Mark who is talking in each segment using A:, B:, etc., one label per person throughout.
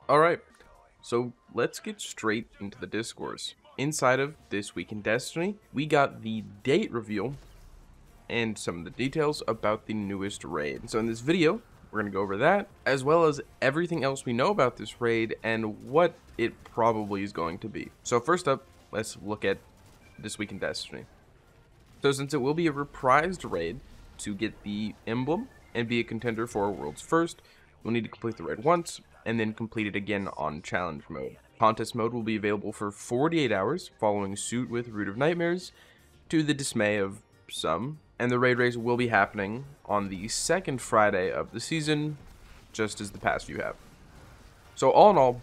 A: Alright, so let's get straight into the discourse. Inside of This Week in Destiny, we got the date reveal and some of the details about the newest raid. So in this video, we're going to go over that, as well as everything else we know about this raid and what it probably is going to be. So first up, let's look at This Week in Destiny. So since it will be a reprised raid, to get the emblem and be a contender for World's First, we'll need to complete the raid once, and then complete it again on challenge mode. Contest mode will be available for 48 hours, following suit with Root of Nightmares, to the dismay of some, and the raid race will be happening on the second Friday of the season, just as the past few have. So all in all,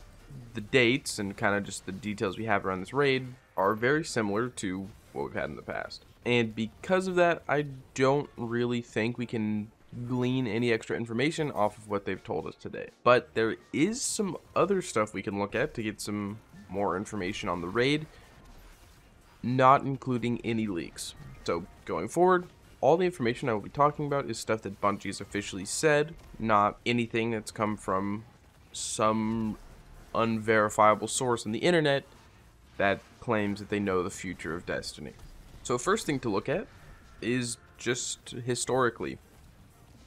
A: the dates and kind of just the details we have around this raid are very similar to what we've had in the past. And because of that, I don't really think we can glean any extra information off of what they've told us today. But there is some other stuff we can look at to get some more information on the raid, not including any leaks. So going forward, all the information I will be talking about is stuff that Bungie has officially said, not anything that's come from some unverifiable source on the internet that claims that they know the future of Destiny. So first thing to look at is just historically.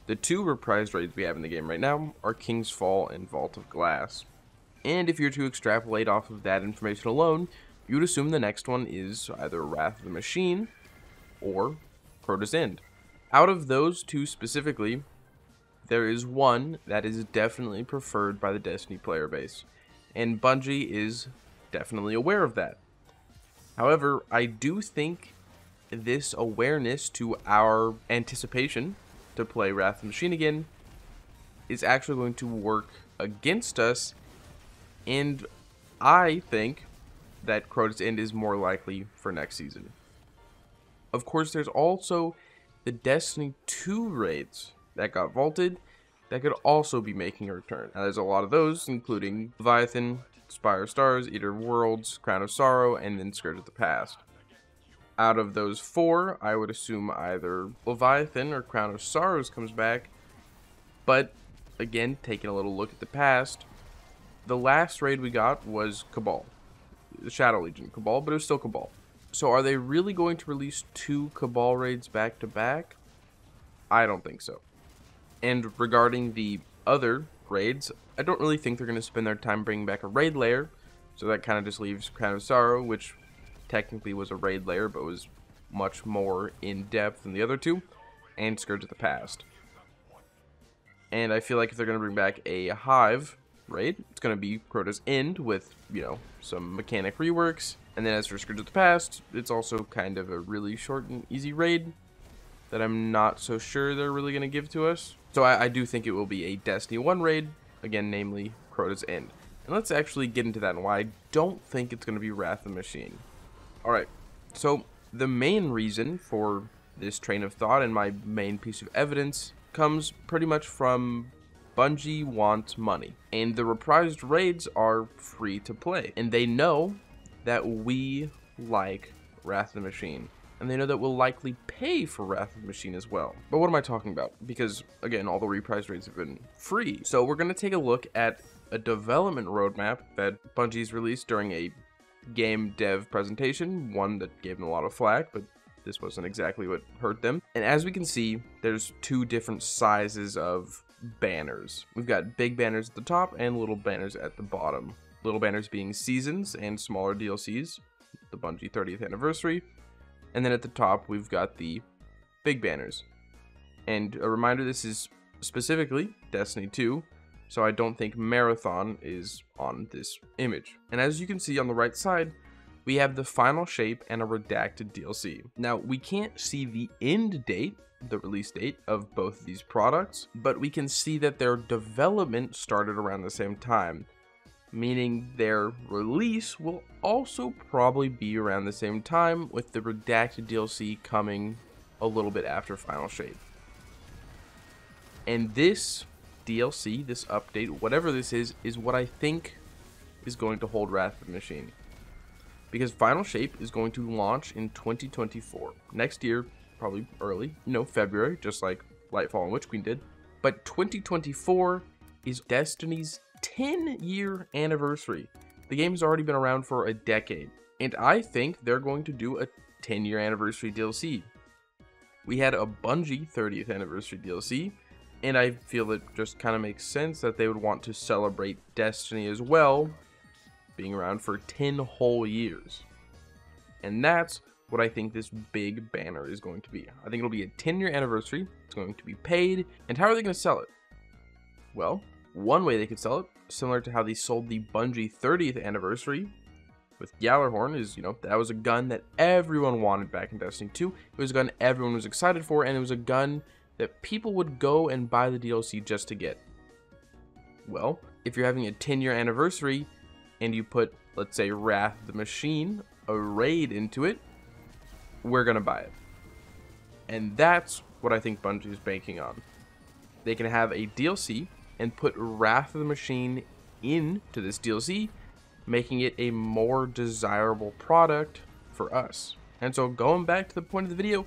A: The two reprised raids we have in the game right now are King's Fall and Vault of Glass. And if you're to extrapolate off of that information alone, you would assume the next one is either Wrath of the Machine or Crota's End. Out of those two specifically, there is one that is definitely preferred by the Destiny player base, and Bungie is definitely aware of that. However, I do think this awareness to our anticipation to play Wrath of the Machine again is actually going to work against us, and I think that Crota's End is more likely for next season. Of course, there's also the Destiny 2 raids that got vaulted that could also be making a return. Now, there's a lot of those, including Leviathan, Spire of Stars, Eater of Worlds, Crown of Sorrow, and then Scourge of the Past. Out of those four, I would assume either Leviathan or Crown of Sorrows comes back. But, again, taking a little look at the past, the last raid we got was Cabal. The Shadow Legion Cabal, but it was still Cabal. So are they really going to release two Cabal raids back to back? I don't think so. And regarding the other raids, I don't really think they're going to spend their time bringing back a raid layer. So that kind of just leaves Crown of Sorrow, which technically was a raid layer, but was much more in-depth than the other two, and Scourge of the Past. And I feel like if they're going to bring back a Hive raid, it's going to be Crota's End with, some mechanic reworks. And then as for Scourge of the Past, it's also kind of a really short and easy raid that I'm not so sure they're really going to give to us. So I do think it will be a Destiny 1 raid, again, namely Crota's End. And let's actually get into that and why I don't think it's going to be Wrath of the Machine. Alright, so the main reason for this train of thought and my main piece of evidence comes pretty much from Bungie wants money. And the reprised raids are free to play. And they know that we like Wrath of the Machine. And they know that we'll likely pay for Wrath of the Machine as well. But what am I talking about? Because, again, all the reprised raids have been free. So we're going to take a look at a development roadmap that Bungie's released during a game dev presentation, one that gave them a lot of flack, but this wasn't exactly what hurt them. And as we can see, there's two different sizes of banners. We've got big banners at the top and little banners at the bottom. Little banners being seasons and smaller DLCs, the Bungie 30th anniversary. And then at the top, we've got the big banners. And a reminder, this is specifically Destiny 2, so I don't think Marathon is on this image. And as you can see on the right side, we have the final shape and a redacted DLC. Now, we can't see the end date, the release date of both of these products, but we can see that their development started around the same time, meaning their release will also probably be around the same time, with the redacted DLC coming a little bit after final shape. And this DLC, this update, whatever this is what I think is going to hold Wrath of the Machine. Because Final Shape is going to launch in 2024. Next year, probably early, February, just like Lightfall and Witch Queen did. But 2024 is Destiny's 10-year anniversary. The game's already been around for a decade, and I think they're going to do a 10-year anniversary DLC. We had a Bungie 30th anniversary DLC, and I feel it just kind of makes sense that they would want to celebrate Destiny as well, being around for 10 whole years. And that's what I think this big banner is going to be. I think it'll be a 10-year anniversary. It's going to be paid. And how are they going to sell it? Well, one way they could sell it, similar to how they sold the Bungie 30th anniversary with Gjallarhorn, is, that was a gun that everyone wanted back in Destiny 2. It was a gun everyone was excited for, and it was a gun that people would go and buy the DLC just to get. Well, if you're having a 10-year anniversary and you put, let's say, Wrath of the Machine, a raid into it, we're gonna buy it. And that's what I think Bungie is banking on. They can have a DLC and put Wrath of the Machine into this DLC, making it a more desirable product for us. And so going back to the point of the video,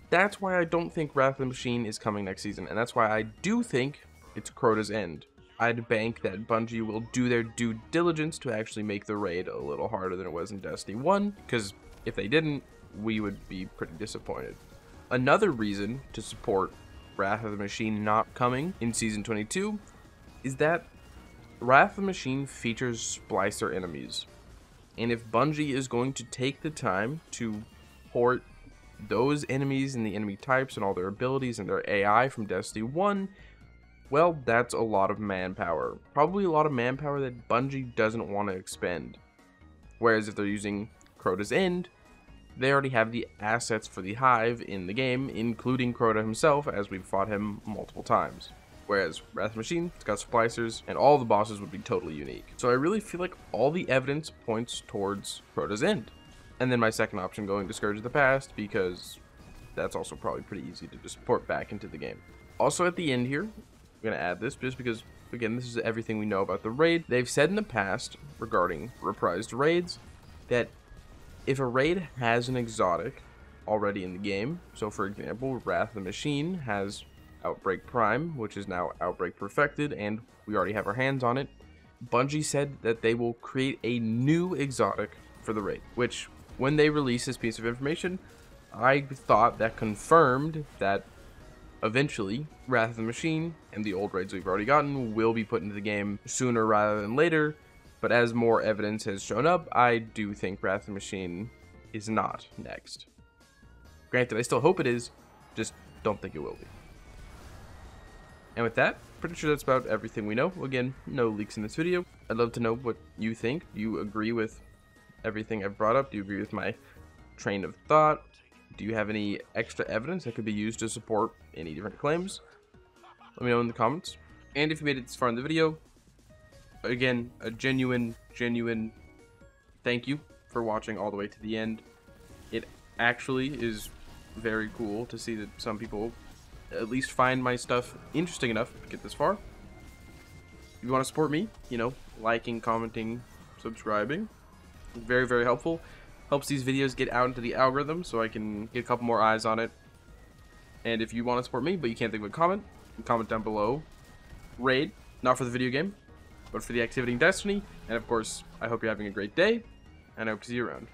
A: that's why I don't think Wrath of the Machine is coming next season, and that's why I do think it's Crota's end. I'd bank that Bungie will do their due diligence to actually make the raid a little harder than it was in Destiny 1, because if they didn't, we would be pretty disappointed. Another reason to support Wrath of the Machine not coming in Season 22 is that Wrath of the Machine features splicer enemies. And if Bungie is going to take the time to port those enemies and the enemy types and all their abilities and their AI from Destiny 1, well, that's a lot of manpower. Probably a lot of manpower that Bungie doesn't want to expend. Whereas if they're using Crota's End, they already have the assets for the Hive in the game, including Crota himself, as we've fought him multiple times. Whereas Wrath of the Machine, it's got splicers, and all the bosses would be totally unique. So I really feel like all the evidence points towards Crota's End. And then my second option going to Scourge of the Past, because that's also probably pretty easy to just port back into the game. Also at the end here, I'm going to add this just because, again, this is everything we know about the raid. They've said in the past, regarding reprised raids, that if a raid has an exotic already in the game, so for example, Wrath of the Machine has Outbreak Prime, which is now Outbreak Perfected, and we already have our hands on it, Bungie said that they will create a new exotic for the raid, which, when they released this piece of information, I thought that confirmed that eventually Wrath of the Machine and the old raids we've already gotten will be put into the game sooner rather than later. But as more evidence has shown up, I do think Wrath of the Machine is not next. Granted, I still hope it is, just don't think it will be. And with that, pretty sure that's about everything we know. Again, no leaks in this video. I'd love to know what you think. Do you agree with everything I've brought up? Do you agree with my train of thought? Do you have any extra evidence that could be used to support any different claims? Let me know in the comments. And if you made it this far in the video, again, a genuine thank you for watching all the way to the end. It actually is very cool to see that some people at least find my stuff interesting enough to get this far. If you want to support me, liking, commenting, subscribing, very, very helpful. Helps these videos get out into the algorithm so I can get a couple more eyes on it. And if you want to support me but you can't think of a comment, you can comment down below. Raid, not for the video game, but for the activity in Destiny. And of course, I hope you're having a great day, and I hope to see you around.